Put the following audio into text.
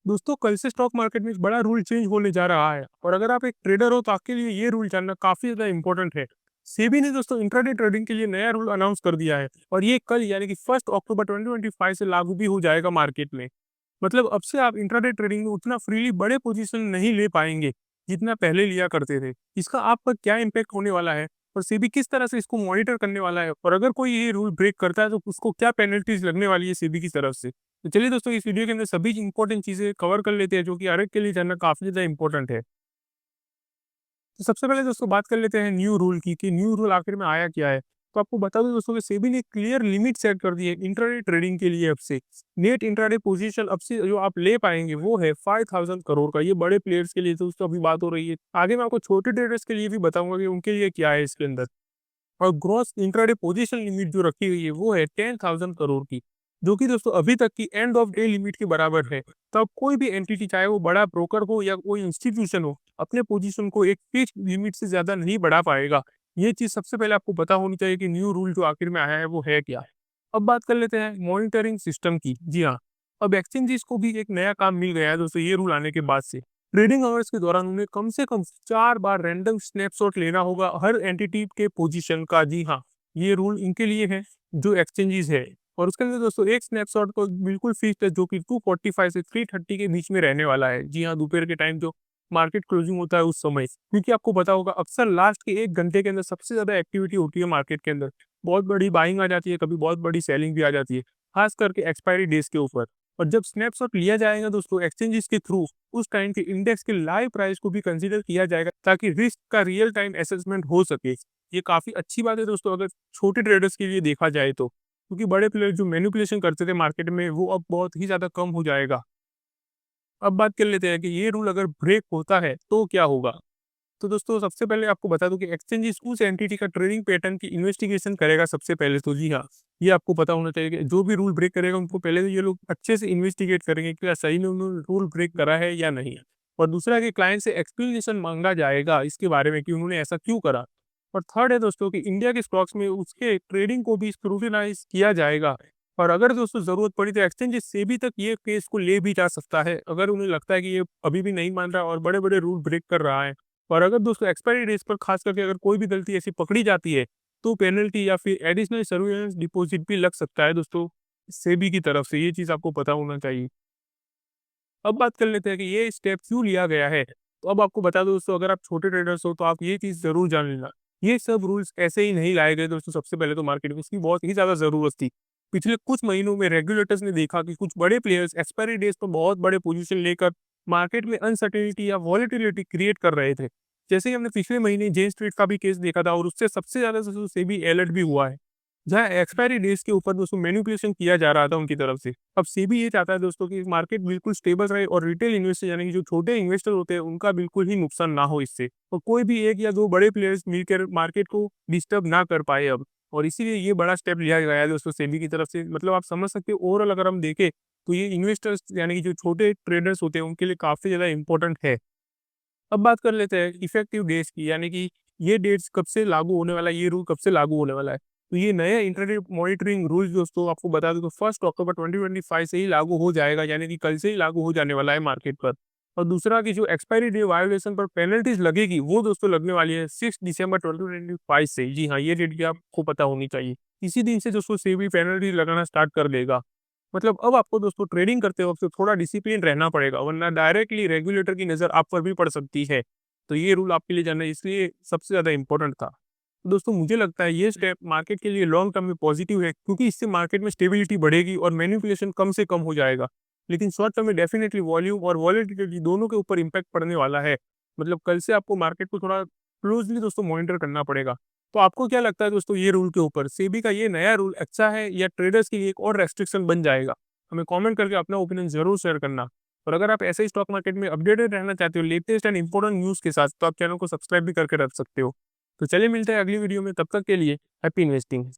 दोस्तों कल से स्टॉक मार्केट में एक बड़ा रूल चेंज होने जा रहा है और अगर आप एक ट्रेडर हो तो आपके लिए ये रूल जानना काफी ज्यादा इंपॉर्टेंट है। सेबी ने दोस्तों इंट्राडे ट्रेडिंग के लिए नया रूल अनाउंस कर दिया है और ये कल यानी कि 1 अक्टूबर 2025 से लागू भी हो जाएगा मार्केट में। मतलब अब से आप इंट्राडे ट्रेडिंग में उतना फ्रीली बड़े पोजीशन नहीं ले पाएंगे जितना पहले लिया करते थे। इसका आप पर क्या इम्पैक्ट होने वाला है और सेबी किस तरह से इसको मॉनिटर करने वाला है और अगर कोई ये रूल ब्रेक करता है तो उसको क्या पेनल्टीज लगने वाली है सेबी की तरफ से। तो चलिए दोस्तों इस वीडियो के अंदर सभी इंपॉर्टेंट चीजें कवर कर लेते हैं जो कि हर एक के लिए जानना काफी ज्यादा इंपॉर्टेंट है। तो सबसे पहले दोस्तों बात कर लेते हैं न्यू रूल की कि न्यू रूल आखिर में आया क्या है। तो आपको बता दूं दोस्तों कि सेबी ने क्लियर लिमिट सेट कर दी है इंट्राडे ट्रेडिंग के लिए। अब से नेट इंट्राडे पोजीशन अब से जो आप ले पाएंगे वो है 5000 करोड़ का। ये बड़े प्लेयर्स के लिए तो दोस्तों अभी बात हो रही है, आगे मैं आपको छोटे ट्रेडर्स के लिए भी बताऊंगा कि उनके लिए क्या है इसके अंदर। और ग्रॉस इंट्राडे पोजीशन लिमिट जो रखी हुई है वो है 10,000 करोड़ की, जो कि दोस्तों अभी तक की एंड ऑफ डे लिमिट के बराबर है। तो अब कोई भी एंटिटी चाहे वो बड़ा ब्रोकर हो या कोई इंस्टीट्यूशन हो अपने पोजीशन को एक फिक्स लिमिट से ज्यादा नहीं बढ़ा पाएगा। ये चीज सबसे पहले आपको पता होनी चाहिए कि न्यू रूल जो आखिर में आया है वो है क्या। अब बात कर लेते हैं मॉनिटरिंग सिस्टम की। जी हाँ, अब एक्सचेंजेस को भी एक नया काम मिल गया है दोस्तों ये रूल आने के बाद से। ट्रेडिंग आवर्स के दौरान उन्हें कम से कम 4 बार रैंडम स्नैपशॉट लेना होगा हर एंटिटी के पोजीशन का। जी हाँ, ये रूल इनके लिए है जो एक्सचेंजेस है। और उसके अंदर दोस्तों एक स्नैपशॉट को बिल्कुल फिक्स है जो कि 245 से 330 के बीच में रहने वाला है। जी हाँ, दोपहर के टाइम जो मार्केट क्लोजिंग होता है उस समय, क्योंकि आपको पता होगा अक्सर लास्ट के 1 घंटे के अंदर सबसे ज्यादा एक्टिविटी होती है मार्केट के अंदर। बहुत बड़ी बाइंग आ जाती है, कभी बहुत बड़ी सेलिंग भी आ जाती है, खास करके एक्सपायरी डेज के ऊपर। और जब स्नैपशॉट लिया जाएगा दोस्तों एक्सचेंजेस के थ्रू, उस टाइम के इंडेक्स के लाइव प्राइस को भी कंसीडर किया जाएगा ताकि रिस्क का रियल टाइम असेसमेंट हो सके। ये काफी अच्छी बात है दोस्तों अगर छोटे ट्रेडर्स के लिए देखा जाए तो, क्योंकि बड़े प्लेयर जो मैनिपुलेशन करते थे मार्केट में वो अब बहुत ही ज्यादा कम हो जाएगा। अब बात कर लेते हैं कि ये रूल अगर ब्रेक होता है तो क्या होगा। तो दोस्तों सबसे पहले आपको बता दूं कि एक्सचेंजेस उस एंटिटी का ट्रेडिंग पैटर्न की इन्वेस्टिगेशन करेगा सबसे पहले तो। जी हाँ, ये आपको पता होना चाहिए कि जो भी रूल ब्रेक करेगा उनको पहले तो ये लोग अच्छे से इन्वेस्टिगेट करेंगे कि क्या सही में उन्होंने रूल ब्रेक करा है या नहीं। और दूसरा कि क्लाइंट से एक्सप्लेनेशन मांगा जाएगा इसके बारे में कि उन्होंने ऐसा क्यों करा। और थर्ड है दोस्तों कि इंडिया के स्टॉक्स में उसके ट्रेडिंग को भी स्क्रूटिनाइज किया जाएगा। और अगर दोस्तों जरूरत पड़ी तो एक्सचेंजेस सेबी तक ये केस को ले भी जा सकता है अगर उन्हें लगता है कि ये अभी भी नहीं मान रहा और बड़े बड़े रूल ब्रेक कर रहा है। और अगर दोस्तों एक्सपायरी डेज पर खास करके अगर कोई भी गलती ऐसी पकड़ी जाती है तो पेनल्टी या फिर एडिशनल सर्विलेंस डिपॉजिट भी लग सकता है दोस्तों सेबी की तरफ से। ये चीज आपको पता होना चाहिए। अब बात कर लेते हैं कि ये स्टेप क्यों लिया गया है। तो अब आपको बता दो दोस्तों अगर आप छोटे ट्रेडर्स हो तो आप ये चीज जरूर जान लेना। ये सब रूल्स ऐसे ही नहीं लाए गए दोस्तों, सबसे पहले तो मार्केट में इसकी बहुत ही ज्यादा जरूरत थी। पिछले कुछ महीनों में रेगुलेटर्स ने देखा कि कुछ बड़े प्लेयर्स एक्सपायरी डेज पर बहुत बड़े पोजीशन लेकर मार्केट में अनसर्टेनिटी या वॉलेटिलिटी क्रिएट कर रहे थे। जैसे ही हमने पिछले महीने जेन स्ट्रीट का भी केस देखा था और उससे सबसे ज्यादा सेबी अलर्ट भी हुआ है, जहाँ एक्सपायरी डेज के ऊपर दोस्तों मैनिपुलेशन किया जा रहा था उनकी तरफ से। अब सेबी ये चाहता है दोस्तों कि मार्केट बिल्कुल स्टेबल रहे और रिटेल इन्वेस्टर यानी कि जो छोटे इन्वेस्टर होते हैं उनका बिल्कुल ही नुकसान ना हो इससे, और कोई भी एक या दो बड़े प्लेयर्स मिलकर मार्केट को डिस्टर्ब ना कर पाए अब। और इसीलिए ये बड़ा स्टेप लिया गया है दोस्तों सेबी की तरफ से। मतलब आप समझ सकते हो ओवरऑल अगर हम देखें तो ये इन्वेस्टर्स यानी कि जो छोटे ट्रेडर्स होते हैं उनके लिए काफी ज्यादा इंपॉर्टेंट है। अब बात कर लेते हैं इफेक्टिव डेट्स की, यानी कि ये डेट्स कब से लागू होने वाला है, ये रूल कब से लागू होने वाला है। तो ये नया इंटरनेट मॉनिटरिंग रूल दोस्तों आपको बता दूं तो 1 अक्टूबर 2025 से ही लागू हो जाएगा, यानी कि कल से ही लागू हो जाने वाला है मार्केट पर। और दूसरा कि जो एक्सपायरी डे वायोलेशन पर पेनल्टीज लगेगी वो दोस्तों लगने वाली है 6 दिसंबर 2025 से। जी हाँ, ये डेट भी आपको पता होनी चाहिए। इसी दिन से दोस्तों सेबी पेनल्टी लगाना स्टार्ट कर देगा। मतलब अब आपको दोस्तों ट्रेडिंग करते वक्त थोड़ा डिसिप्लिन रहना पड़ेगा वरना डायरेक्टली रेगुलेटर की नजर आप पर भी पड़ सकती है। तो ये रूल आपके लिए जानना इसलिए सबसे ज्यादा इंपॉर्टेंट था। तो दोस्तों मुझे लगता है ये स्टेप मार्केट के लिए लॉन्ग टर्म में पॉजिटिव है क्योंकि इससे मार्केट में स्टेबिलिटी बढ़ेगी और मैनिपुलेशन कम से कम हो जाएगा। लेकिन शॉर्ट टर्म में डेफिनेटली वॉल्यूम और वॉलेटिलिटी दोनों के ऊपर इम्पैक्ट पड़ने वाला है। मतलब कल से आपको मार्केट को थोड़ा क्लोजली दोस्तों मॉनिटर करना पड़ेगा। तो आपको क्या लगता है दोस्तों ये रूल के ऊपर, सेबी का ये नया रूल अच्छा है या ट्रेडर्स के लिए एक और रेस्ट्रिक्शन बन जाएगा? हमें कमेंट करके अपना ओपिनियन जरूर शेयर करना। और अगर आप ऐसे ही स्टॉक मार्केट में अपडेटेड रहना चाहते हो लेटेस्ट एंड इंपॉर्टेंट न्यूज़ के साथ तो आप चैनल को सब्सक्राइब भी करके रख सकते हो। तो चलिए मिलते हैं अगली वीडियो में, तब तक के लिए हैप्पी इन्वेस्टिंग।